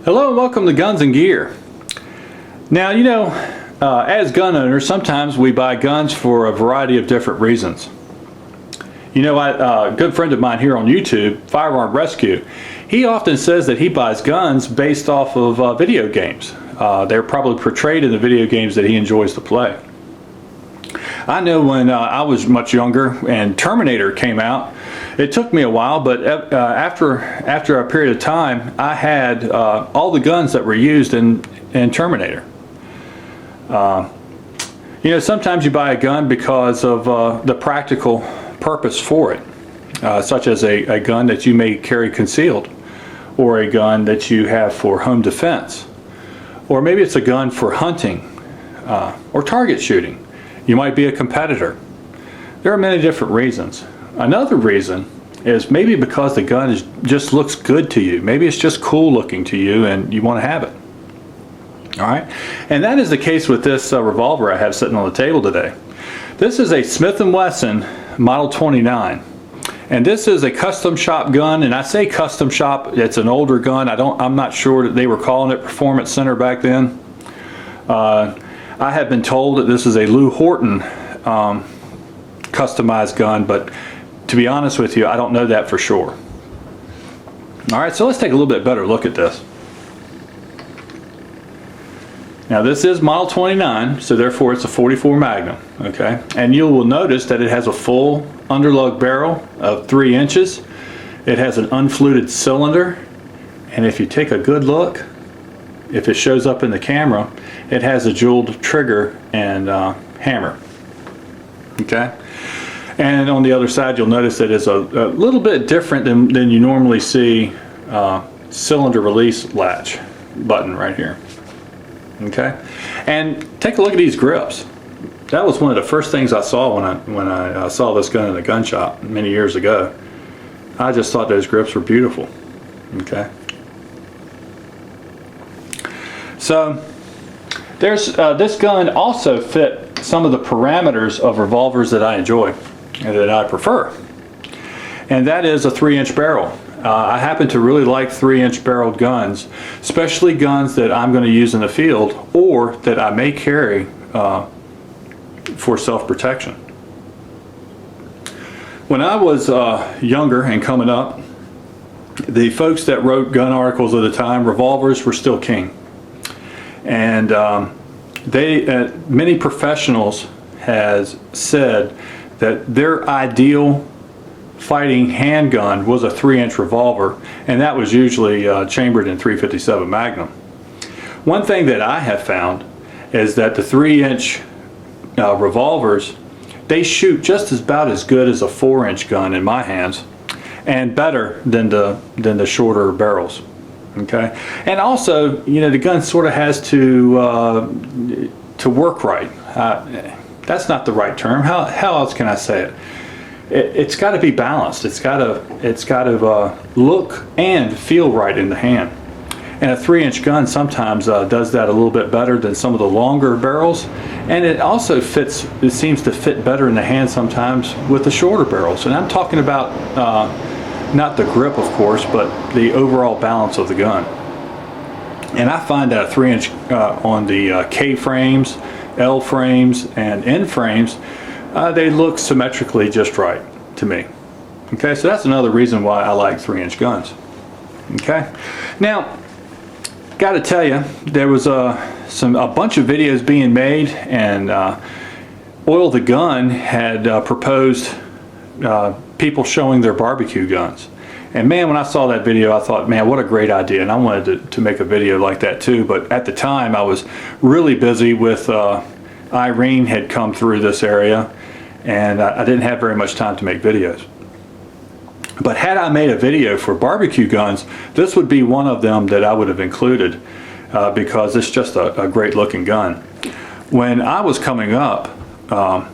Hello and welcome to Guns and Gear. Now, as gun owners, sometimes we buy guns for a variety of different reasons. A good friend of mine here on YouTube, Firearm Rescue, he often says that he buys guns based off of video games. They're probably portrayed in the video games that he enjoys to play. I know when I was much younger and Terminator came out, it took me a while, but after a period of time, I had all the guns that were used in Terminator. Sometimes you buy a gun because of the practical purpose for it, such as a gun that you may carry concealed, or a gun that you have for home defense, or maybe it's a gun for hunting or target shooting. You might be a competitor. There are many different reasons. Another reason is maybe because the gun just looks good to you. Maybe it's just cool looking to you and you want to have it. All right, and that is the case with this revolver I have sitting on the table today. This is a Smith&Wesson Model 29, and this is a custom shop gun. And I say custom shop, it's an older gun. I'm not sure that they were calling it Performance Center back then. I have been told that this is a Lew Horton customized gun, but to be honest with you, I don't know that for sure. All right, so let's take a little bit better look at this. Now this is Model 29, so therefore it's a 44 Magnum, okay? And you will notice that it has a full underlug barrel of 3 inches. It has an unfluted cylinder, and if you take a good look, if it shows up in the camera, it has a jeweled trigger and hammer, okay? And on the other side, you'll notice that it's a little bit different than you normally see cylinder release latch button right here. Okay, and take a look at these grips. That was one of the first things I saw when I saw this gun in a gun shop many years ago. I just thought those grips were beautiful. Okay, so there's this gun also fit some of the parameters of revolvers that I enjoy and that I prefer, and that is a 3-inch barrel. I happen to really like 3-inch barreled guns, especially guns that I'm going to use in the field or that I may carry for self-protection. When I was younger and coming up, the folks that wrote gun articles at the time, revolvers were still king. And many professionals has said that their ideal fighting handgun was a 3-inch revolver, and that was usually chambered in .357 Magnum. One thing that I have found is that the 3-inch revolvers, they shoot just about as good as a 4-inch gun in my hands, and better than the shorter barrels. Okay, and also, the gun sort of has to work right. That's not the right term. How else can I say it? It's got to be balanced. It's got to look and feel right in the hand. And a 3-inch gun sometimes does that a little bit better than some of the longer barrels. And it also fits. It seems to fit better in the hand sometimes with the shorter barrels. And I'm talking about not the grip, of course, but the overall balance of the gun. And I find that a 3-inch on the K frames, L frames, and N frames, they look symmetrically just right to me. Okay, so that's another reason why I like 3-inch guns. Okay, now got to tell you, there was a bunch of videos being made, and Oil the Gun had proposed people showing their barbecue guns. And man, when I saw that video, I thought, man, what a great idea, and I wanted to make a video like that too. But at the time, I was really busy with Irene had come through this area, and I didn't have very much time to make videos. But had I made a video for barbecue guns, this would be one of them that I would have included because it's just a great looking gun. When I was coming up, I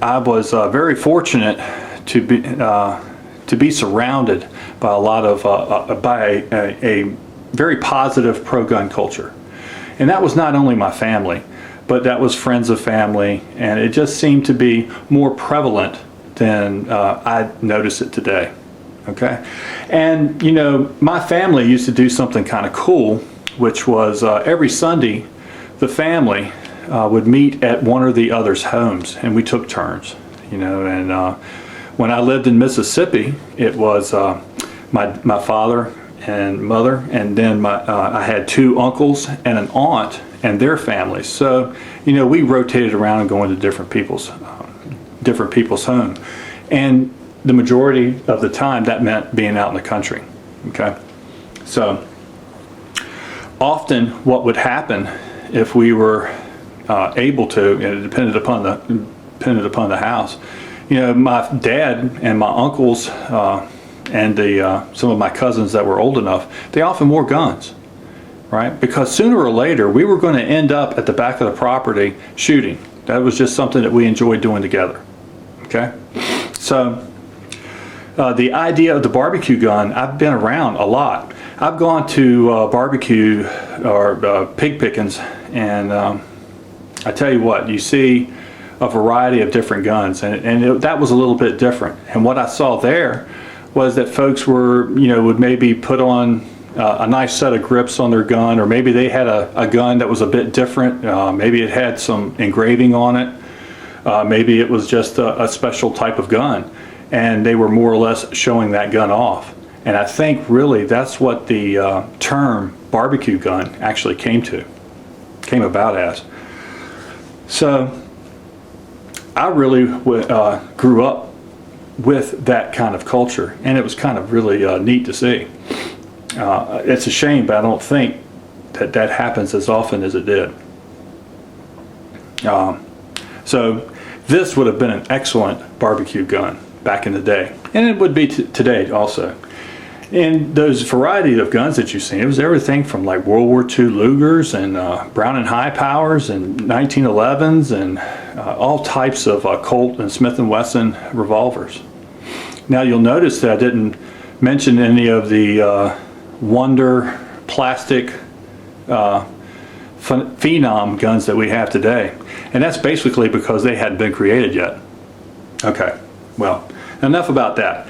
was very fortunate to be surrounded by a lot of a very positive pro-gun culture, and that was not only my family, but that was friends of family, and it just seemed to be more prevalent than I notice it today. Okay, and you know, my family used to do something kind of cool, which was every Sunday the family would meet at one or the other's homes, and we took turns, you know. And when I lived in Mississippi, it was my father and mother, and then I had two uncles and an aunt and their families. So, you know, we rotated around and going to different people's home, and the majority of the time that meant being out in the country. Okay, so often what would happen if we were able to, and it depended upon the house. You know, my dad and my uncles and some of my cousins that were old enough, they often wore guns, right? Because sooner or later we were going to end up at the back of the property shooting. That was just something that we enjoyed doing together. Okay, so the idea of the barbecue gun, I've been around a lot. I've gone to barbecue or pig pickings, and I tell you what, you see a variety of different guns, and that was a little bit different. And what I saw there was that folks were, you know, would maybe put on a nice set of grips on their gun, or maybe they had a gun that was a bit different. Maybe it had some engraving on it. Maybe it was just a special type of gun, and they were more or less showing that gun off. And I think really that's what the term barbecue gun actually came about as. So I really grew up with that kind of culture, and it was kind of really neat to see. It's a shame, but I don't think that happens as often as it did. So this would have been an excellent barbecue gun back in the day, and it would be today also. And those variety of guns that you've seen, it was everything from like World War II Lugers and Brown and High Powers and 1911s and all types of Colt and Smith&Wesson revolvers. Now you'll notice that I didn't mention any of the Wonder plastic Phenom guns that we have today, and that's basically because they hadn't been created yet. Okay, well, enough about that.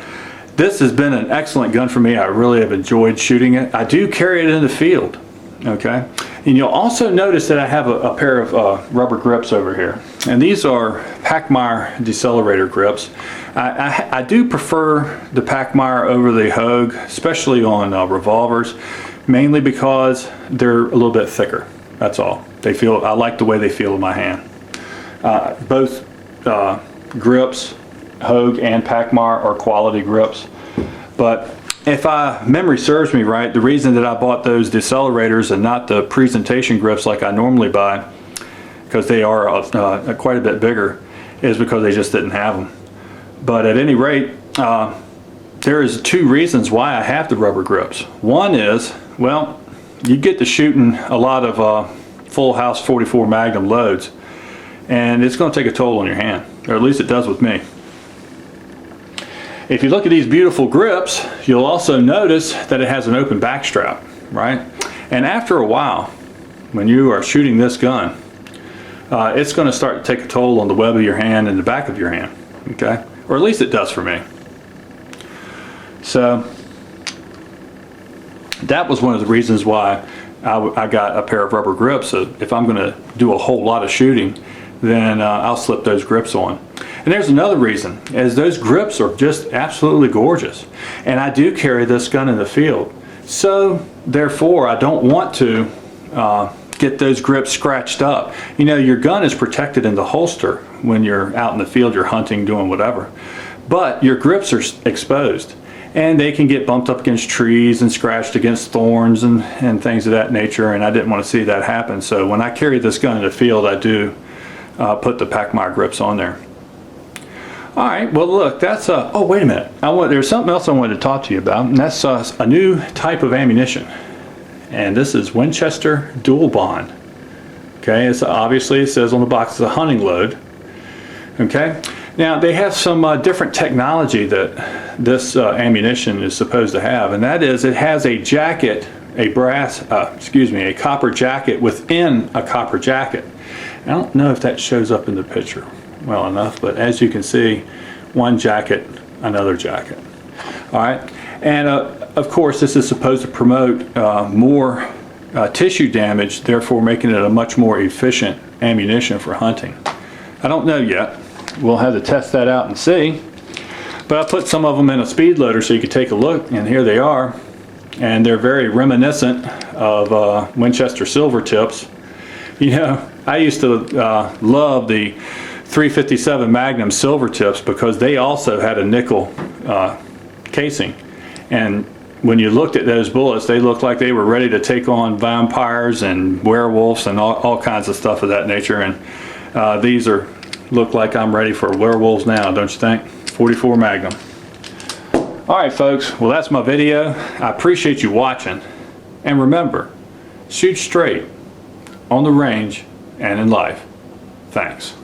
This has been an excellent gun for me. I really have enjoyed shooting it. I do carry it in the field, okay? And you'll also notice that I have a pair of rubber grips over here. And these are Pachmayr decelerator grips. I do prefer the Pachmayr over the Hogue, especially on revolvers, mainly because they're a little bit thicker. That's all. I like the way they feel in my hand. Both grips, Hogue and Pachmayr, are quality grips, but if memory serves me right, the reason that I bought those decelerators and not the presentation grips like I normally buy, because they are quite a bit bigger, is because they just didn't have them. But at any rate, there is two reasons why I have the rubber grips. One is, well, you get to shooting a lot of full house 44 Magnum loads, and it's going to take a toll on your hand, or at least it does with me. If you look at these beautiful grips, you'll also notice that it has an open back strap, right? And after a while, when you are shooting this gun, it's going to start to take a toll on the web of your hand and the back of your hand, okay? Or at least it does for me. So that was one of the reasons why I got a pair of rubber grips. So if I'm going to do a whole lot of shooting, then I'll slip those grips on. And there's another reason, as those grips are just absolutely gorgeous. And I do carry this gun in the field. So therefore, I don't want to get those grips scratched up. You know, your gun is protected in the holster when you're out in the field, you're hunting, doing whatever. But your grips are exposed, and they can get bumped up against trees and scratched against thorns and things of that nature, and I didn't want to see that happen. So when I carry this gun in the field, I do put the Pachmayr grips on there. All right, well look, that's oh wait a minute, there's something else I wanted to talk to you about, and that's a new type of ammunition. And this is Winchester dual bond. Okay, it's obviously, it says on the box, it's a hunting load. Okay, now they have some different technology that this ammunition is supposed to have, and that is it has a jacket, a copper jacket within a copper jacket. I don't know if that shows up in the picture well enough, but as you can see, one jacket, another jacket. All right, and of course this is supposed to promote more tissue damage, therefore making it a much more efficient ammunition for hunting. I don't know yet. We'll have to test that out and see. But I put some of them in a speed loader so you could take a look, and here they are. And they're very reminiscent of Winchester silver tips. You know, I used to love the 357 Magnum silver tips because they also had a nickel casing. And when you looked at those bullets, they looked like they were ready to take on vampires and werewolves and all kinds of stuff of that nature. And these look like I'm ready for werewolves now, don't you think? 44 Magnum. Alright folks, well that's my video. I appreciate you watching. And remember, shoot straight on the range and in life. Thanks.